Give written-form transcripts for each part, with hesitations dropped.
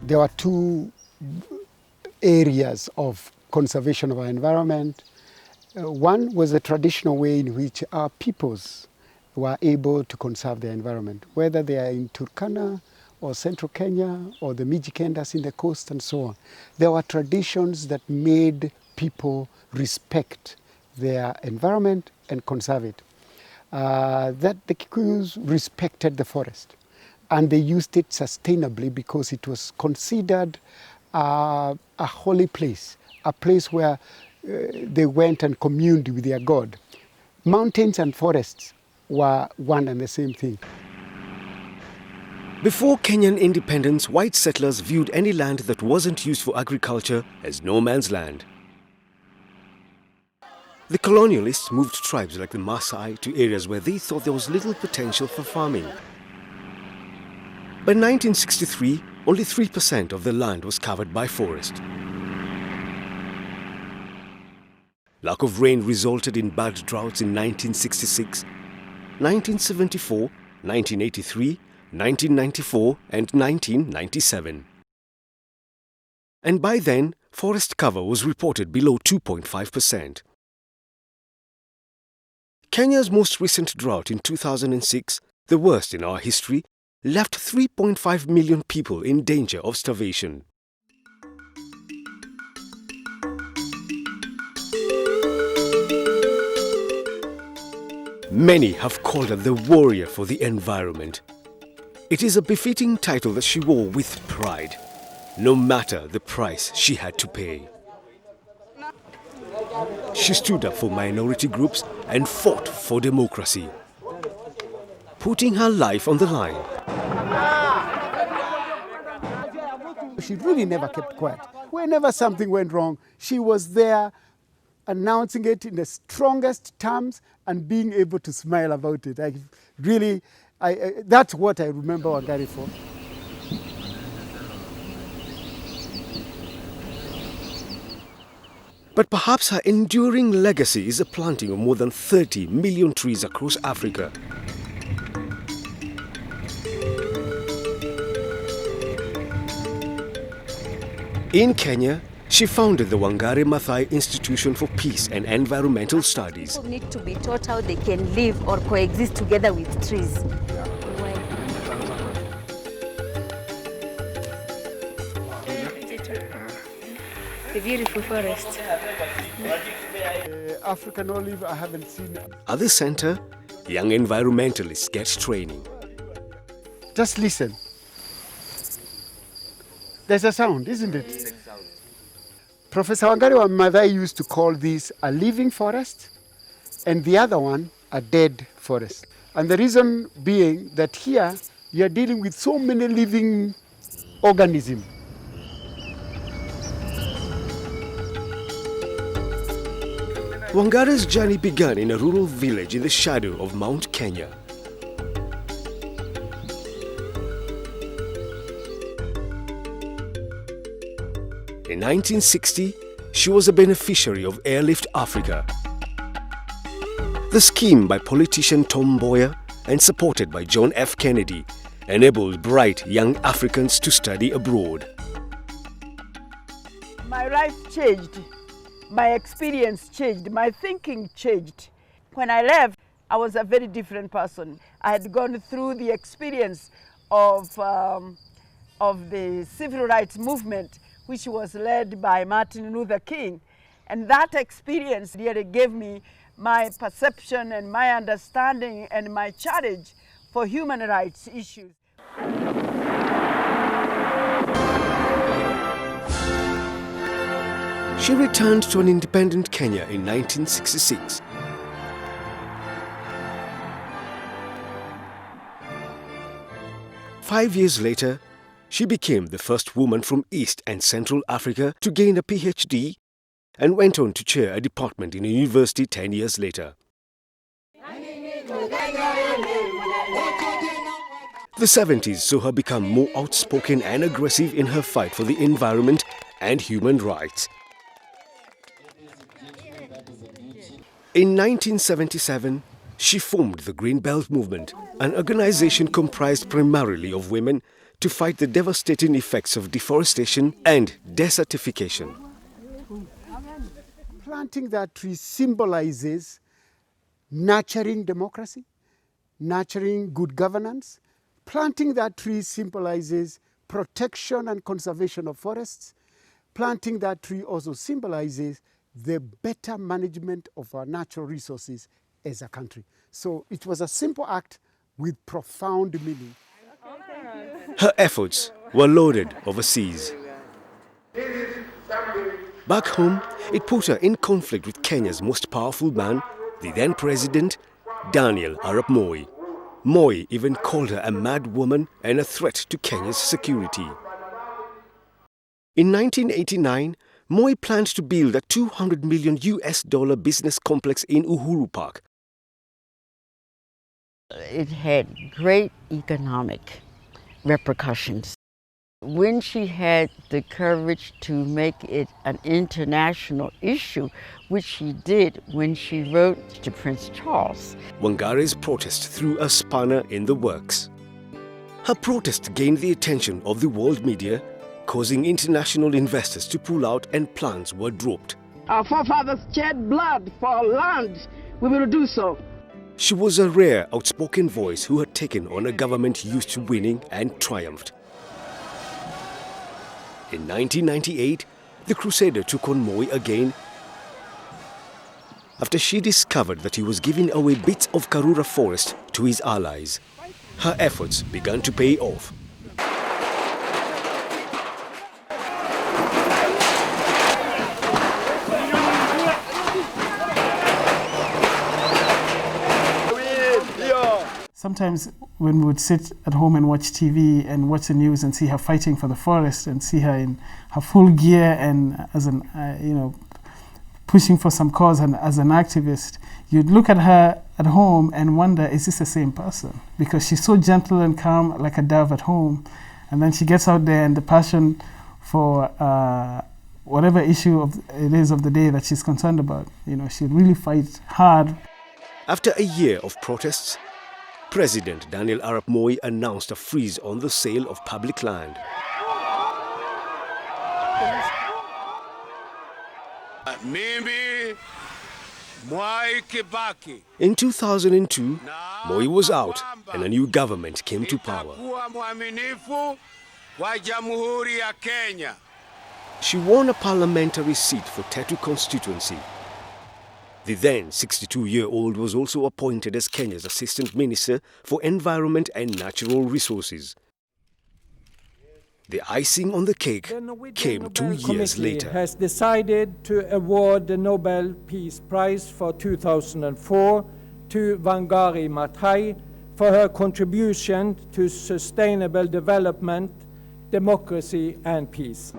there were two areas of conservation of our environment. One was the traditional way in which our peoples were able to conserve their environment, whether they are in Turkana or central Kenya or the Mijikendas in the coast and so on. There were traditions that made people respect their environment and conserve it. That the Kikuyus respected the forest and they used it sustainably because it was considered a holy place, a place where they went and communed with their God. Mountains and forests were one and the same thing. Before Kenyan independence, white settlers viewed any land that wasn't used for agriculture as no man's land. The colonialists moved tribes like the Maasai to areas where they thought there was little potential for farming. By 1963, only 3% of the land was covered by forest. Lack of rain resulted in bad droughts in 1966, 1974, 1983, 1994 and 1997. And by then, forest cover was reported below 2.5%. Kenya's most recent drought in 2006, the worst in our history, left 3.5 million people in danger of starvation. Many have called her the warrior for the environment. It is a befitting title that she wore with pride, no matter the price she had to pay. She stood up for minority groups and fought for democracy, putting her life on the line. She really never kept quiet. Whenever something went wrong, she was there announcing it in the strongest terms and being able to smile about it. That's what I remember Wangari for. But perhaps her enduring legacy is the planting of more than 30 million trees across Africa. In Kenya, she founded the Wangari Maathai Institution for Peace and Environmental Studies. People need to be taught how they can live or coexist together with trees. The beautiful forest. African olive, I haven't seen. At the center, young environmentalists get training. Just listen. There's a sound, isn't it? Professor Wangari Maathai used to call this a living forest and the other one a dead forest. And the reason being that here you are dealing with so many living organisms. Wangari's journey began in a rural village in the shadow of Mount Kenya. In 1960, she was a beneficiary of Airlift Africa. The scheme by politician Tom Mboya and supported by John F. Kennedy enabled bright young Africans to study abroad. My life changed, my experience changed, my thinking changed. When I left, I was a very different person. I had gone through the experience of the civil rights movement, which was led by Martin Luther King. And that experience really gave me my perception and my understanding and my challenge for human rights issues. She returned to an independent Kenya in 1966. Five years later, she became the first woman from East and Central Africa to gain a PhD and went on to chair a department in a university 10 years later. The 70s saw her become more outspoken and aggressive in her fight for the environment and human rights. In 1977, she formed the Green Belt Movement, an organization comprised primarily of women to fight the devastating effects of deforestation and desertification. Planting that tree symbolizes nurturing democracy, nurturing good governance. Planting that tree symbolizes protection and conservation of forests. Planting that tree also symbolizes the better management of our natural resources as a country. So it was a simple act with profound meaning. Her efforts were lauded overseas. Back home, it put her in conflict with Kenya's most powerful man, the then president, Daniel Arap Moi. Moi even called her a mad woman and a threat to Kenya's security. In 1989, Moi planned to build a $200 million business complex in Uhuru Park. It had great economic repercussions. When she had the courage to make it an international issue, which she did when she wrote to Prince Charles. Wangare's protest threw a spanner in the works. Her protest gained the attention of the world media, causing international investors to pull out and plans were dropped. Our forefathers shed blood for land. We will do so. She was a rare, outspoken voice who had taken on a government used to winning and triumphed. In 1998, the Crusader took on Moi again after she discovered that he was giving away bits of Karura forest to his allies. Her efforts began to pay off. Sometimes when we would sit at home and watch TV and watch the news and see her fighting for the forest and see her in her full gear and as an, pushing for some cause and as an activist, you'd look at her at home and wonder, is this the same person? Because she's so gentle and calm like a dove at home. And then she gets out there and the passion for whatever issue it is of the day that she's concerned about, she'd really fight hard. After a year of protests, President Daniel Arap Moi announced a freeze on the sale of public land. In 2002, Moi was out and a new government came to power. She won a parliamentary seat for Tetu constituency. The then 62-year-old was also appointed as Kenya's Assistant Minister for Environment and Natural Resources. The icing on the cake came 2 years later. Has decided to award the Nobel Peace Prize for 2004 to Wangari Maathai for her contribution to sustainable development, democracy and peace.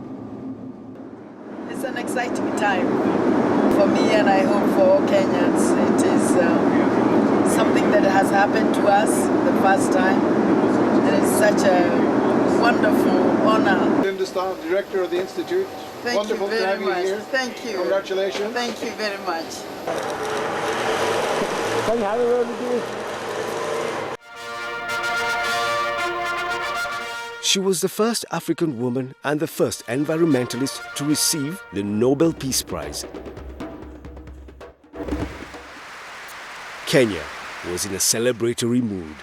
It's an exciting time for me and I hope for all Kenyans. It is something that has happened to us the first time. It is such a wonderful honor. Linda Staff, Director of the Institute. Thank Wonderful you to have very much. you here. Thank you. Congratulations. Thank you very much. She was the first African woman and the first environmentalist to receive the Nobel Peace Prize. Kenya was in a celebratory mood.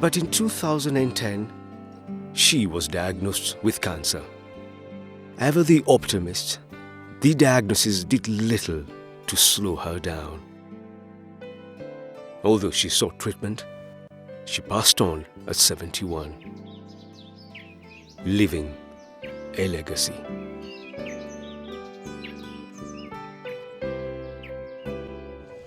But in 2010, she was diagnosed with cancer. Ever the optimist, the diagnosis did little to slow her down. Although she sought treatment, she passed on at 71, leaving a legacy.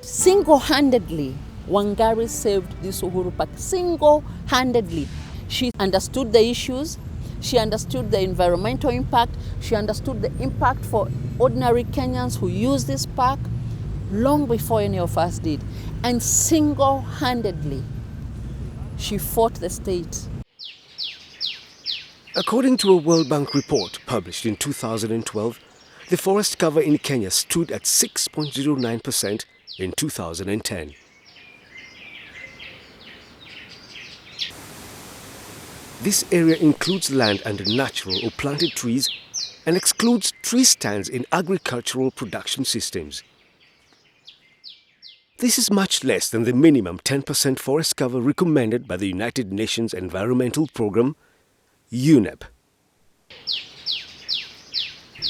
Single-handedly, Wangari saved this Uhuru Park. Single-handedly. She understood the issues, she understood the environmental impact, she understood the impact for ordinary Kenyans who use this park long before any of us did. And single-handedly, she fought the state. According to a World Bank report published in 2012, the forest cover in Kenya stood at 6.09% in 2010. This area includes land under natural or planted trees and excludes tree stands in agricultural production systems. This is much less than the minimum 10% forest cover recommended by the United Nations Environmental Programme, UNEP.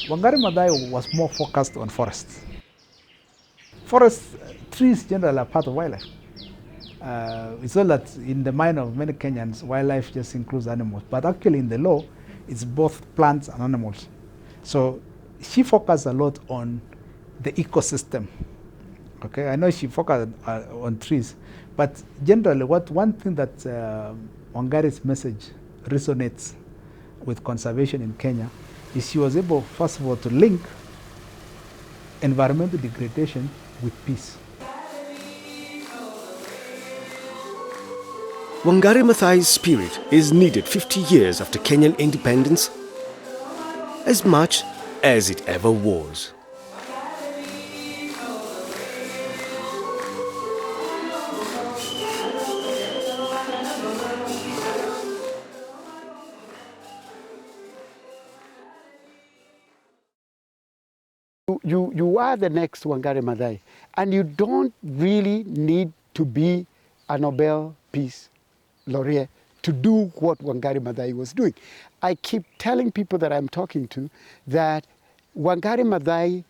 Wangari Maathai was more focused on forests. Trees generally are part of wildlife. It's not that in the mind of many Kenyans, wildlife just includes animals, but actually in the law, it's both plants and animals. So she focused a lot on the ecosystem. Okay, I know she focused on trees, but generally one thing that Wangari's message resonates with conservation in Kenya is she was able, first of all, to link environmental degradation with peace. Wangari Maathai's spirit is needed 50 years after Kenyan independence, as much as it ever was. You are the next Wangari Maathai, and you don't really need to be a Nobel Peace Laureate to do what Wangari Maathai was doing. I keep telling people that I'm talking to that Wangari Maathai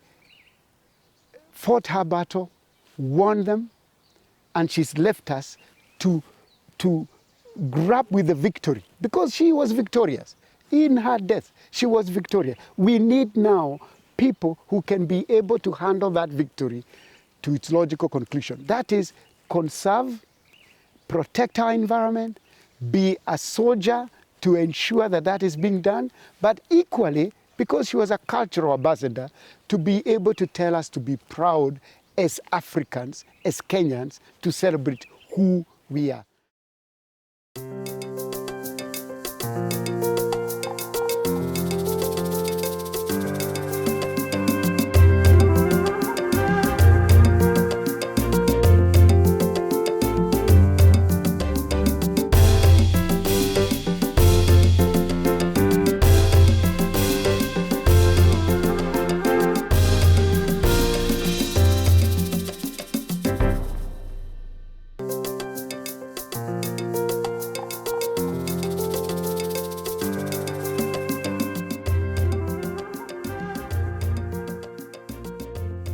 fought her battle, won them, and she's left us to grab with the victory, because she was victorious. In her death, she was victorious. We need now people who can be able to handle that victory to its logical conclusion. That is, conserve, protect our environment, be a soldier to ensure that that is being done, but equally, because she was a cultural ambassador, to be able to tell us to be proud as Africans, as Kenyans, to celebrate who we are.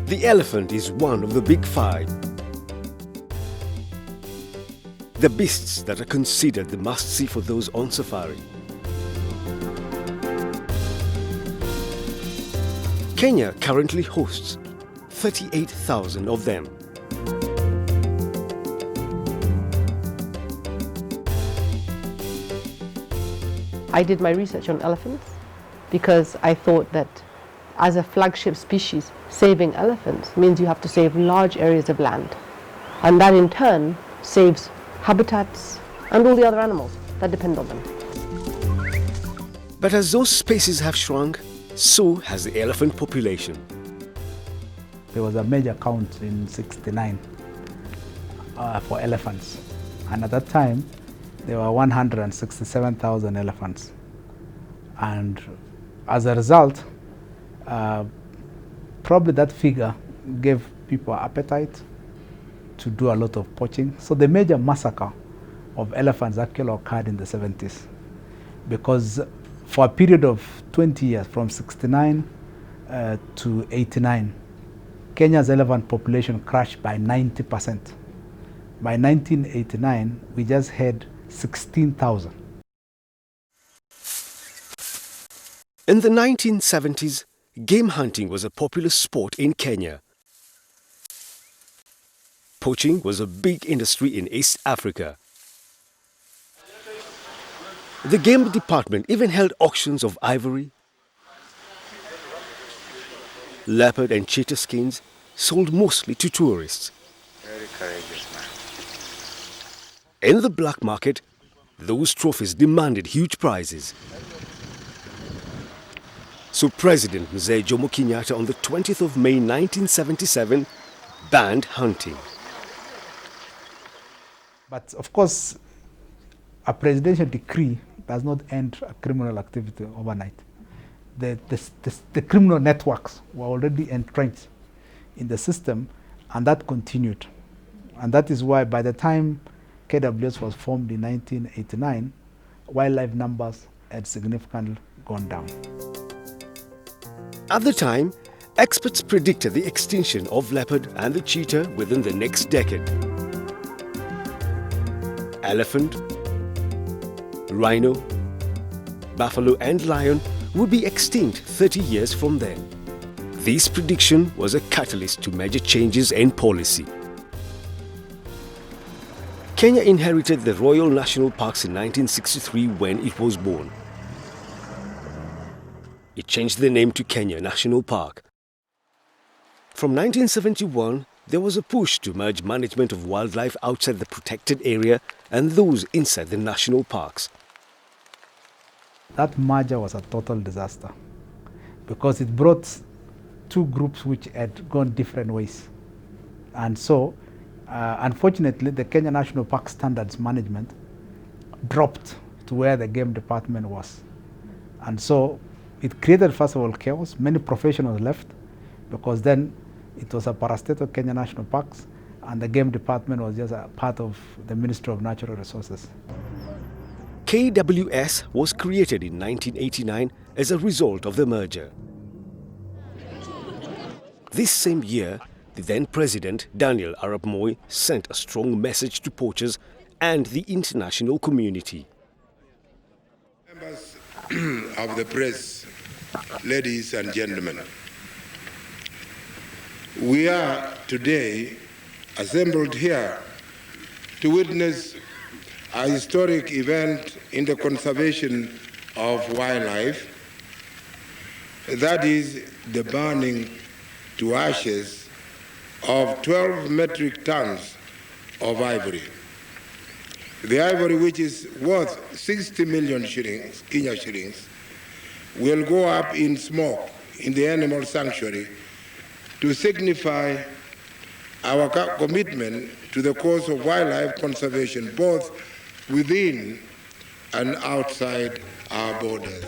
The elephant is one of the big five. The beasts that are considered the must-see for those on safari. Kenya currently hosts 38,000 of them. I did my research on elephants because I thought that as a flagship species, saving elephants means you have to save large areas of land. And that in turn saves habitats and all the other animals that depend on them. But as those spaces have shrunk, so has the elephant population. There was a major count in '69 for elephants. And at that time, there were 167,000 elephants. And as a result, probably that figure gave people appetite to do a lot of poaching. So the major massacre of elephants actually occurred in the 70s, because for a period of 20 years, from '69 to '89, Kenya's elephant population crashed by 90%. By 1989, we just had 16,000. In the 1970s, game hunting was a popular sport in Kenya. Poaching was a big industry in East Africa. The game department even held auctions of ivory, leopard and cheetah skins, sold mostly to tourists. Very courageous man. In the black market, those trophies demanded huge prices. So President Mzee Jomo Kenyatta on the 20th of May 1977 banned hunting. But of course, a presidential decree does not end a criminal activity overnight. The criminal networks were already entrenched in the system, and that continued. And that is why by the time KWS was formed in 1989, wildlife numbers had significantly gone down. At the time, experts predicted the extinction of leopard and the cheetah within the next decade. Elephant, rhino, buffalo and lion would be extinct 30 years from then. This prediction was a catalyst to major changes in policy. Kenya inherited the Royal National Parks in 1963 when it was born. It changed the name to Kenya National Park. From 1971, there was a push to merge management of wildlife outside the protected area and those inside the national parks. That merger was a total disaster because it brought two groups which had gone different ways. And so, unfortunately, the Kenya National Park Standards Management dropped to where the game department was. And so, it created, first of all, chaos. Many professionals left because then it was a parastatal of Kenya National Parks and the game department was just a part of the Ministry of Natural Resources. KWS was created in 1989 as a result of the merger. This same year, the then President Daniel Arap Moi sent a strong message to poachers and the international community. Members of the press, ladies and gentlemen, we are today assembled here to witness a historic event in the conservation of wildlife, that is the burning to ashes of 12 metric tons of ivory. The ivory, which is worth 60 million shillings, Kenya shillings, will go up in smoke in the animal sanctuary to signify our commitment to the cause of wildlife conservation, both within and outside our borders.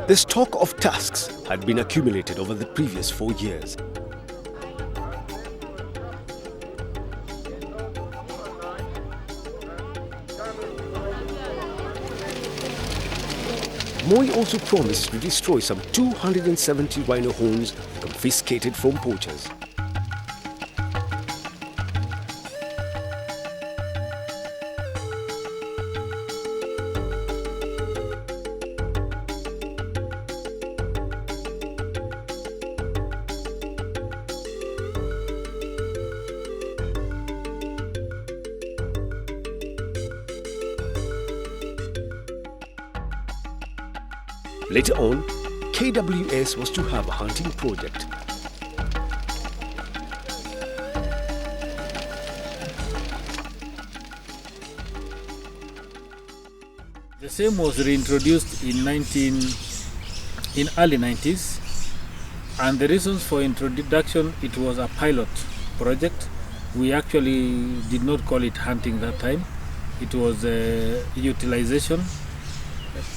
The stock of tusks had been accumulated over the previous 4 years. Moi also promised to destroy some 270 rhino horns confiscated from poachers. Later on, KWS was to have a hunting project. The same was reintroduced in early 90s, and the reasons for introduction, it was a pilot project. We actually did not call it hunting that time. It was utilization,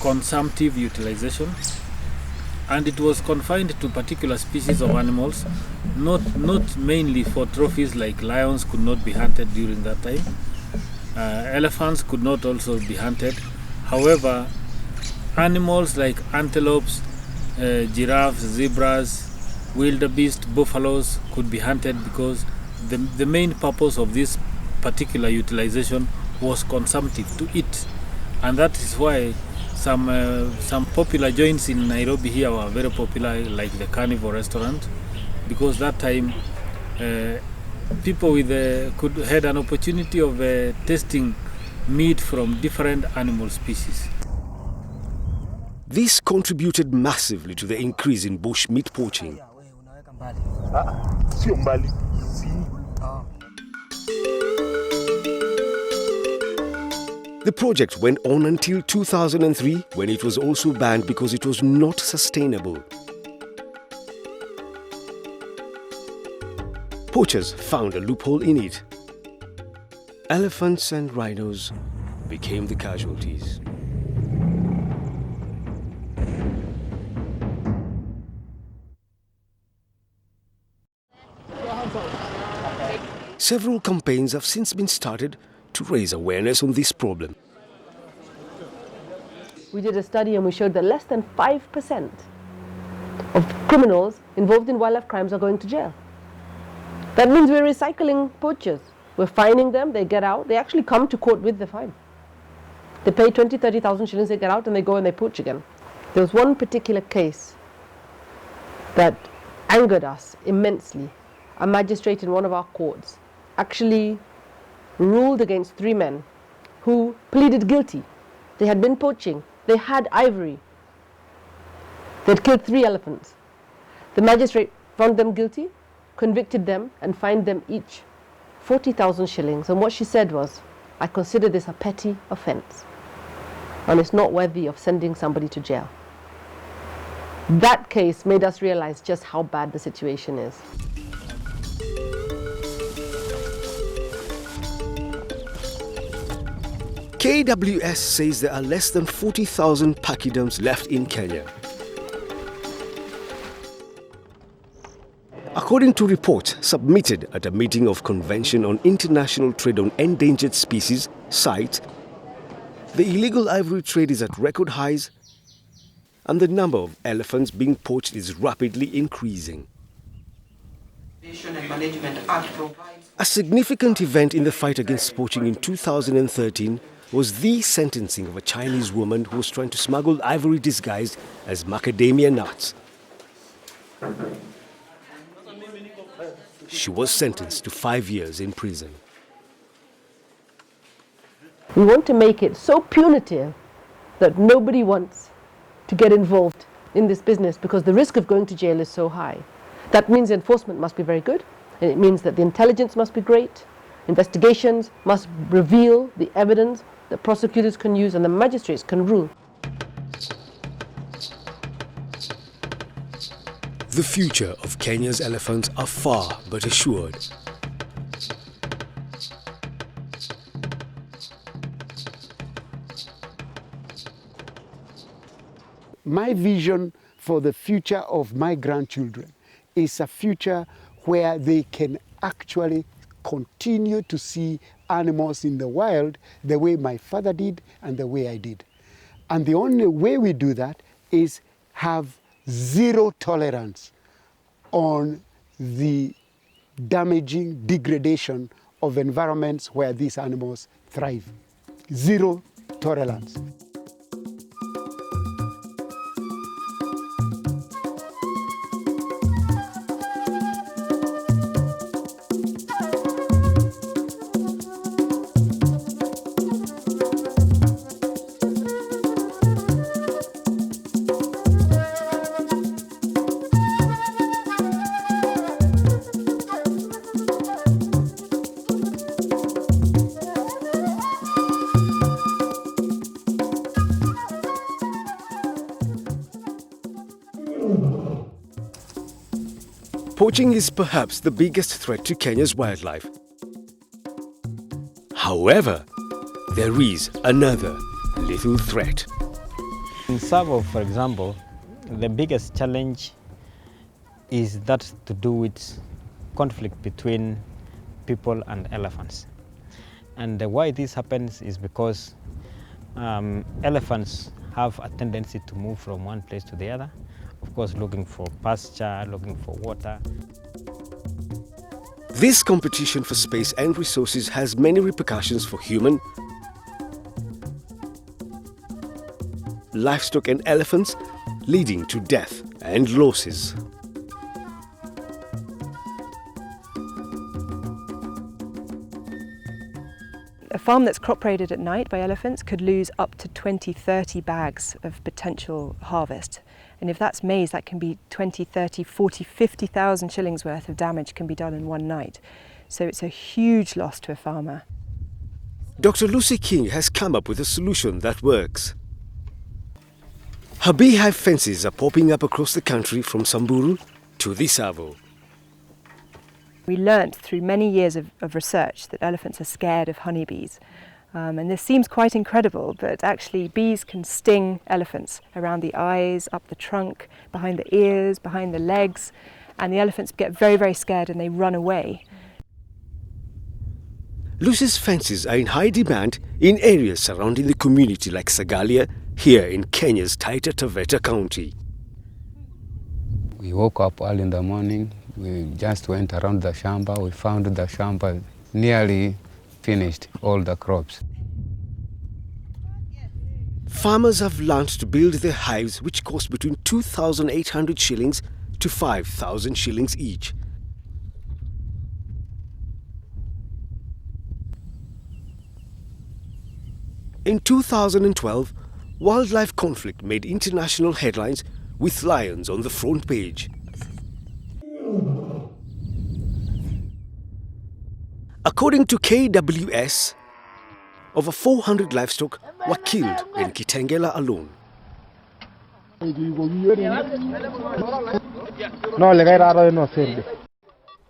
consumptive utilization, and it was confined to particular species of animals, not mainly for trophies. Like lions could not be hunted during that time. Elephants could not also be hunted. However, animals like antelopes, giraffes, zebras, wildebeest, buffaloes could be hunted because the main purpose of this particular utilization was consumptive, to eat. And that is why some popular joints in Nairobi here were very popular, like the Carnival restaurant, because that time people had an opportunity of tasting meat from different animal species. This contributed massively to the increase in bush meat poaching. The project went on until 2003, when it was also banned because it was not sustainable. Poachers found a loophole in it. Elephants and rhinos became the casualties. Several campaigns have since been started to raise awareness on this problem. We did a study and we showed that less than 5% of criminals involved in wildlife crimes are going to jail. That means we're recycling poachers. We're fining them, they get out, they actually come to court with the fine. They pay 20, 30,000 shillings, they get out and they go and they poach again. There was one particular case that angered us immensely. A magistrate in one of our courts actually ruled against 3 men who pleaded guilty. They had been poaching, they had ivory. They'd killed 3 elephants. The magistrate found them guilty, convicted them and fined them each 40,000 shillings. And what she said was, I consider this a petty offence and it's not worthy of sending somebody to jail. That case made us realize just how bad the situation is. KWS says there are less than 40,000 pachyderms left in Kenya. According to reports submitted at a meeting of Convention on International Trade on Endangered Species, CITE, the illegal ivory trade is at record highs and the number of elephants being poached is rapidly increasing. A significant event in the fight against poaching in 2013 was the sentencing of a Chinese woman who was trying to smuggle ivory disguised as macadamia nuts. She was sentenced to 5 years in prison. We want to make it so punitive that nobody wants to get involved in this business because the risk of going to jail is so high. That means enforcement must be very good, and it means that the intelligence must be great, investigations must reveal the evidence that prosecutors can use and the magistrates can rule. The future of Kenya's elephants are far but assured. My vision for the future of my grandchildren is a future where they can actually continue to see animals in the wild the way my father did and the way I did. And the only way we do that is have zero tolerance on the damaging degradation of environments where these animals thrive. Zero tolerance. Poaching is perhaps the biggest threat to Kenya's wildlife. However, there is another little threat. In Tsavo, for example, the biggest challenge is that to do with conflict between people and elephants. And why this happens is because elephants have a tendency to move from one place to the other, of course looking for pasture, looking for water. This competition for space and resources has many repercussions for human, livestock and elephants, leading to death and losses. A farm that's crop raided at night by elephants could lose up to 20-30 bags of potential harvest. And if that's maize, that can be 20, 30, 40, 50,000 shillings worth of damage can be done in one night. So it's a huge loss to a farmer. Dr. Lucy King has come up with a solution that works. Her beehive fences are popping up across the country from Samburu to the Tsavo. We learnt through many years of research that elephants are scared of honeybees. And this seems quite incredible, but actually bees can sting elephants around the eyes, up the trunk, behind the ears, behind the legs, and the elephants get very, very scared and they run away. Lucy's fences are in high demand in areas surrounding the community like Sagalia, here in Kenya's Taita Taveta County. We woke up early in the morning, we just went around the shamba, we found the shamba nearly finished all the crops. Farmers have learned to build their hives which cost between 2,800 shillings to 5,000 shillings each. In 2012, wildlife conflict made international headlines with lions on the front page. According to KWS, over 400 livestock were killed in Kitengela alone.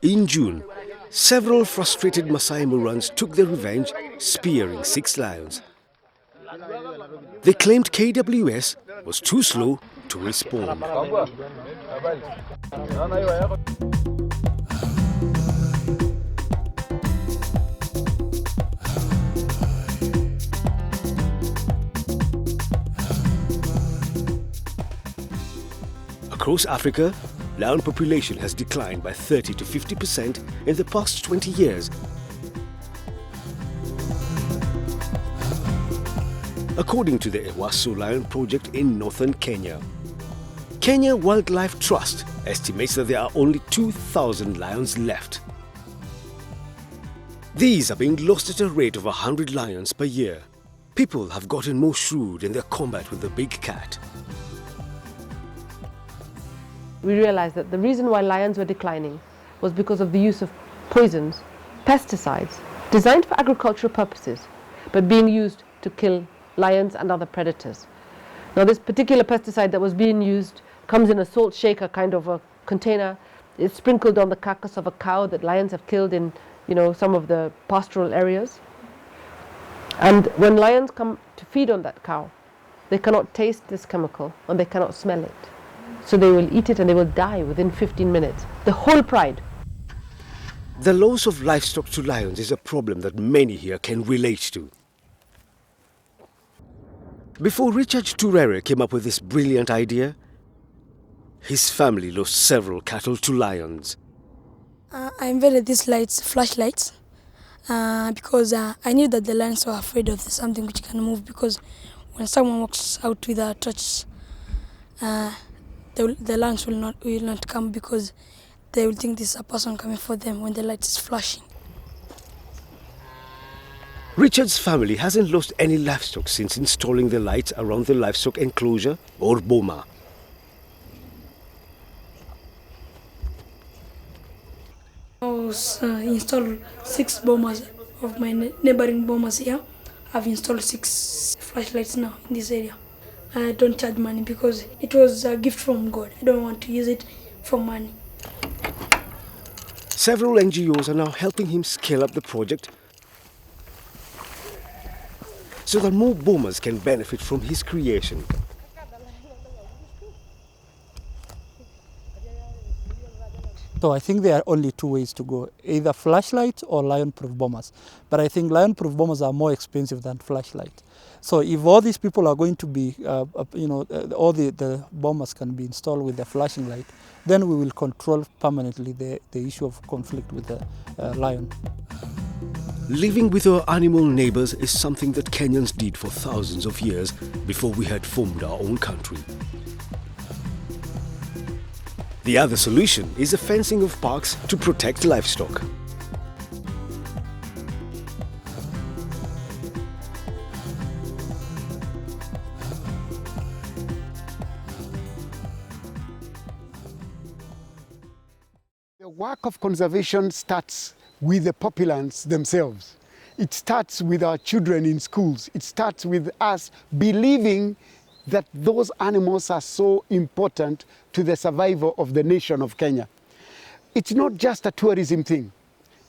In June, several frustrated Maasai Morans took their revenge, spearing 6 lions. They claimed KWS was too slow to respond. Across Africa, lion population has declined by 30 to 50% in the past 20 years. According to the Ewaso Lion Project in northern Kenya. Kenya Wildlife Trust estimates that there are only 2,000 lions left. These are being lost at a rate of 100 lions per year. People have gotten more shrewd in their combat with the big cat. We realized that the reason why lions were declining was because of the use of poisons, pesticides, designed for agricultural purposes, but being used to kill lions and other predators. Now this particular pesticide that was being used comes in a salt shaker kind of a container. It's sprinkled on the carcass of a cow that lions have killed in, some of the pastoral areas. And when lions come to feed on that cow, they cannot taste this chemical and they cannot smell it. So they will eat it and they will die within 15 minutes. The whole pride. The loss of livestock to lions is a problem that many here can relate to. Before Richard Turere came up with this brilliant idea, his family lost several cattle to lions. I invented these flashlights, because I knew that the lions were afraid of something which can move, because when someone walks out with a torch, the lions will not come, because they will think this is a person coming for them when the light is flashing. Richard's family hasn't lost any livestock since installing the lights around the livestock enclosure or boma. I was installed 6 bomas of my neighboring bomas here. I've installed 6 flashlights now in this area. I don't charge money because it was a gift from God. I don't want to use it for money. Several NGOs are now helping him scale up the project so that more bomas can benefit from his creation. So I think there are only 2 ways to go, either flashlights or lion-proof bombers. But I think lion-proof bombers are more expensive than flashlights. So if all these people are going to be, all the bombers can be installed with the flashing light, then we will control permanently the issue of conflict with the lion. Living with our animal neighbors is something that Kenyans did for thousands of years before we had formed our own country. The other solution is the fencing of parks to protect livestock. The work of conservation starts with the populations themselves. It starts with our children in schools. It starts with us believing that those animals are so important to the survival of the nation of Kenya. It's not just a tourism thing.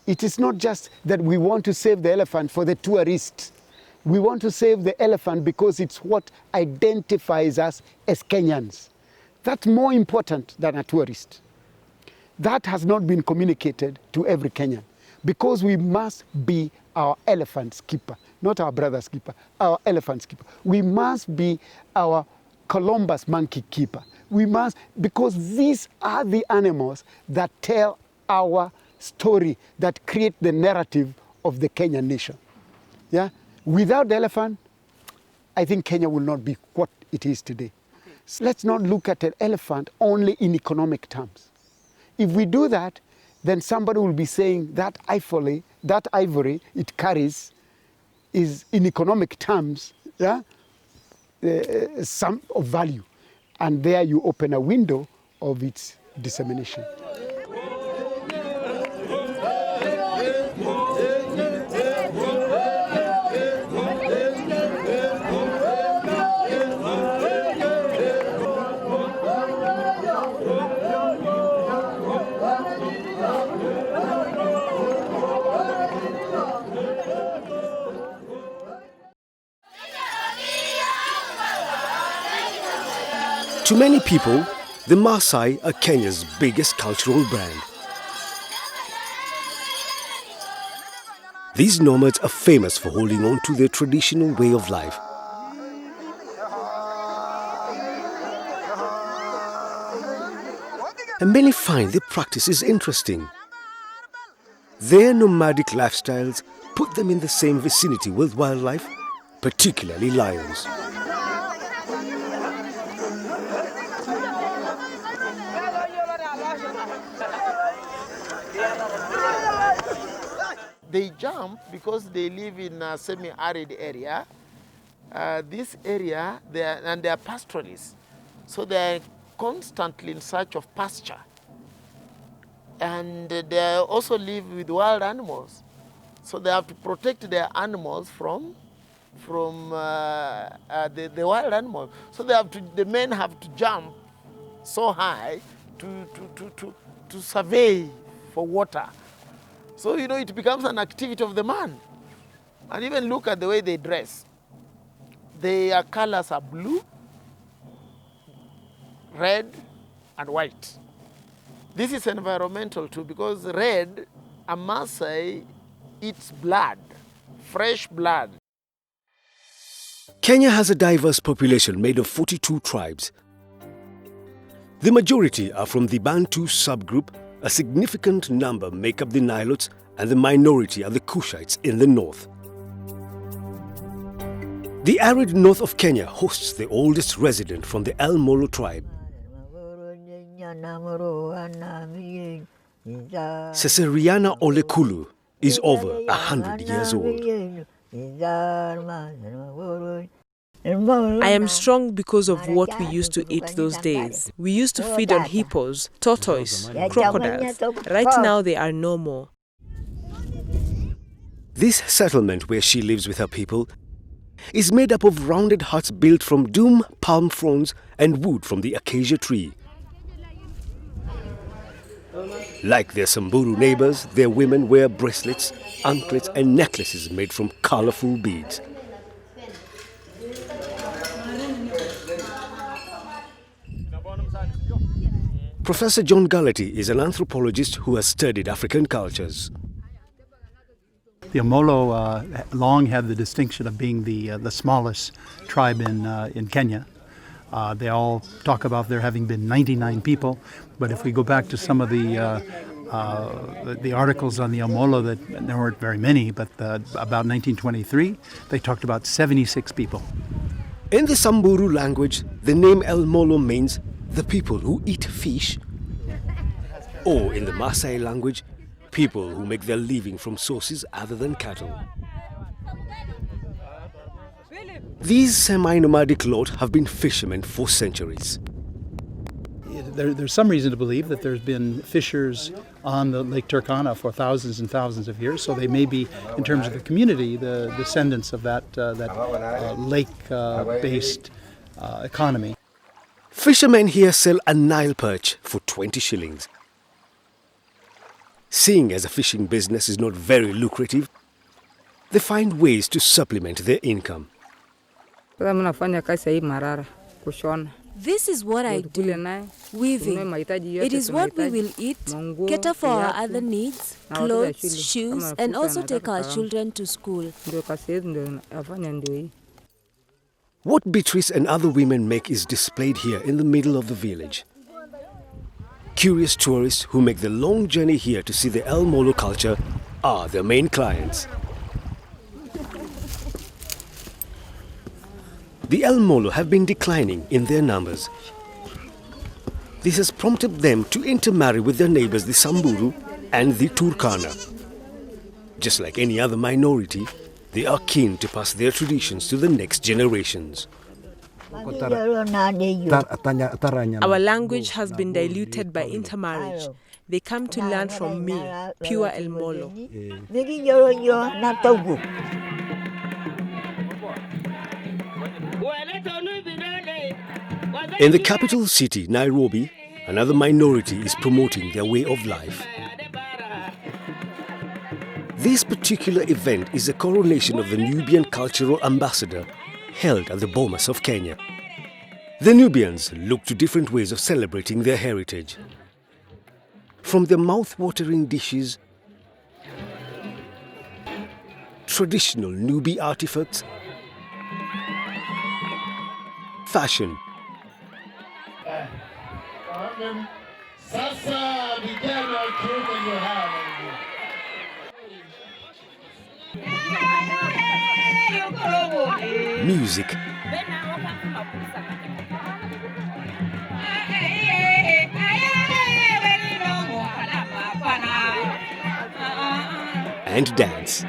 It is not just that we want to save the elephant for the tourists. We want to save the elephant because it's what identifies us as Kenyans. That's more important than a tourist. That has not been communicated to every Kenyan, because we must be our elephant's keeper, not our brother's keeper, our elephant's keeper. We must be our Columbus monkey keeper. We must, because these are the animals that tell our story, that create the narrative of the Kenyan nation. Yeah? Without the elephant, I think Kenya will not be what it is today. So let's not look at an elephant only in economic terms. If we do that, then somebody will be saying that ivory it carries is in economic terms, yeah, some of value. And there you open a window of its dissemination. To many people, the Maasai are Kenya's biggest cultural brand. These nomads are famous for holding on to their traditional way of life. And many find their practices interesting. Their nomadic lifestyles put them in the same vicinity with wildlife, particularly lions. They jump because they live in a semi-arid area. This area, they are pastoralists. So they are constantly in search of pasture. And they also live with wild animals. So they have to protect their animals from the wild animals. So the men have to jump so high to survey for water. So, you know, it becomes an activity of the man. And even look at the way they dress. Their colors are blue, red, and white. This is environmental too, because red, a Maasai eats blood, fresh blood. Kenya has a diverse population made of 42 tribes. The majority are from the Bantu subgroup. A significant number make up the Nilotes, and the minority are the Kushites in the north. The arid north of Kenya hosts the oldest resident from the El Molo tribe. Cesariana Olekulu is over 100 years old. I am strong because of what we used to eat those days. We used to feed on hippos, tortoise, crocodiles. Right now there are no more. This settlement where she lives with her people is made up of rounded huts built from doom palm fronds and wood from the acacia tree. Like their Samburu neighbors, their women wear bracelets, anklets and necklaces made from colorful beads. Professor John Galati is an anthropologist who has studied African cultures. The Omolo long had the distinction of being the smallest tribe in Kenya. They all talk about there having been 99 people, but if we go back to some of the articles on the Omolo, that there weren't very many, but about 1923, they talked about 76 people. In the Samburu language, the name El Molo means the people who eat fish, or in the Maasai language, people who make their living from sources other than cattle. These semi-nomadic lot have been fishermen for centuries. there's some reason to believe that there's been fishers on the Lake Turkana for thousands and thousands of years, so they may be, in terms of the community, the descendants of that lake-based economy. Fishermen here sell a Nile perch for 20 shillings. Seeing as a fishing business is not very lucrative, they find ways to supplement their income. This is what I do, weaving. It is what we will eat, cater for our other needs, clothes, shoes, and also take our children to school. What Beatrice and other women make is displayed here in the middle of the village. Curious tourists who make the long journey here to see the El Molo culture are their main clients. The El Molo have been declining in their numbers. This has prompted them to intermarry with their neighbors, the Samburu and the Turkana. Just like any other minority, they are keen to pass their traditions to the next generations. Our language has been diluted by intermarriage. They come to learn from me, pure El Molo. In the capital city, Nairobi, another minority is promoting their way of life. This particular event is the coronation of the Nubian cultural ambassador held at the Bomas of Kenya. The Nubians look to different ways of celebrating their heritage. From their mouth-watering dishes, traditional Nubi artifacts, fashion, music, and dance.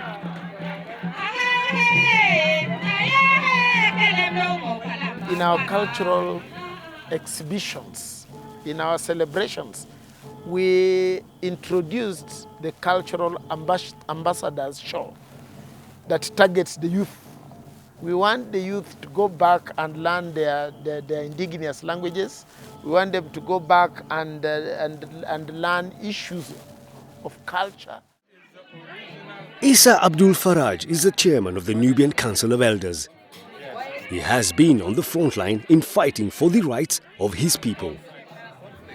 In our cultural exhibitions, in our celebrations, we introduced the cultural ambassadors show that targets the youth. We want the youth to go back and learn their indigenous languages. We want them to go back and learn issues of culture. Isa Abdul Faraj is the chairman of the Nubian Council of Elders. He has been on the front line in fighting for the rights of his people.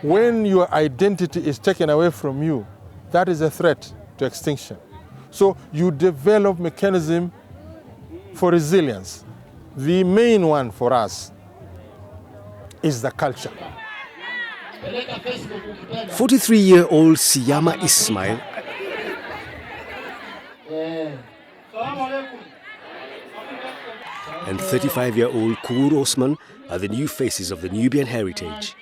When your identity is taken away from you, that is a threat to extinction. So you develop mechanism for resilience. The main one for us is the culture. 43-year-old Siyama Ismail and 35-year-old Kur Osman are the new faces of the Nubian heritage.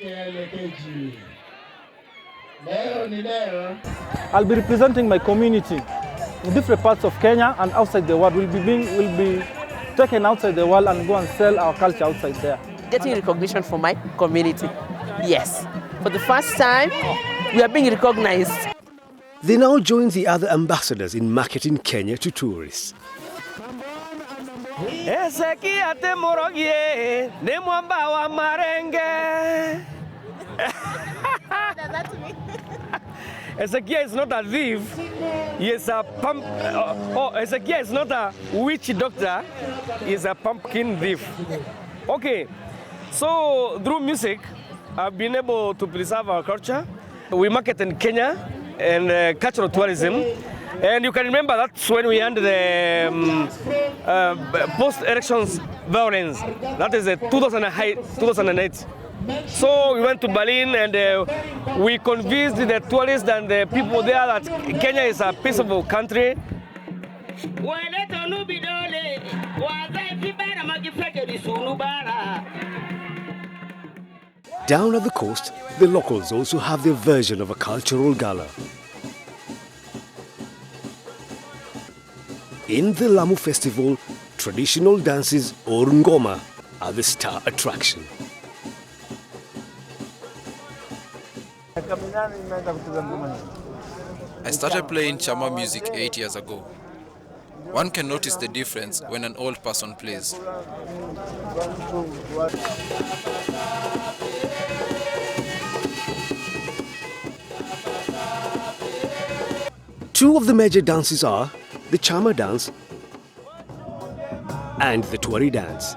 I'll be representing my community in different parts of Kenya and outside the world. We'll be taken outside the world and go and sell our culture outside there. Getting recognition from my community, yes. For the first time, we are being recognized. They now join the other ambassadors in marketing Kenya to tourists. Ezekiel is not a thief. He is a Ezekiel is not a witch doctor. He is a pumpkin thief. Okay, so through music, I've been able to preserve our culture. We market in Kenya and cultural tourism. And you can remember that's when we ended the post-elections violence. That is 2008. So we went to Berlin and we convinced the tourists and the people there that Kenya is a peaceful country. Down at the coast, the locals also have their version of a cultural gala. In the Lamu festival, traditional dances or ngoma are the star attraction. I started playing Chama music 8 years ago. One can notice the difference when an old person plays. Two of the major dances are the Chama dance and the Tuari dance.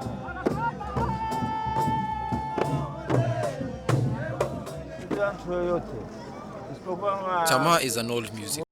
Chama is an old music.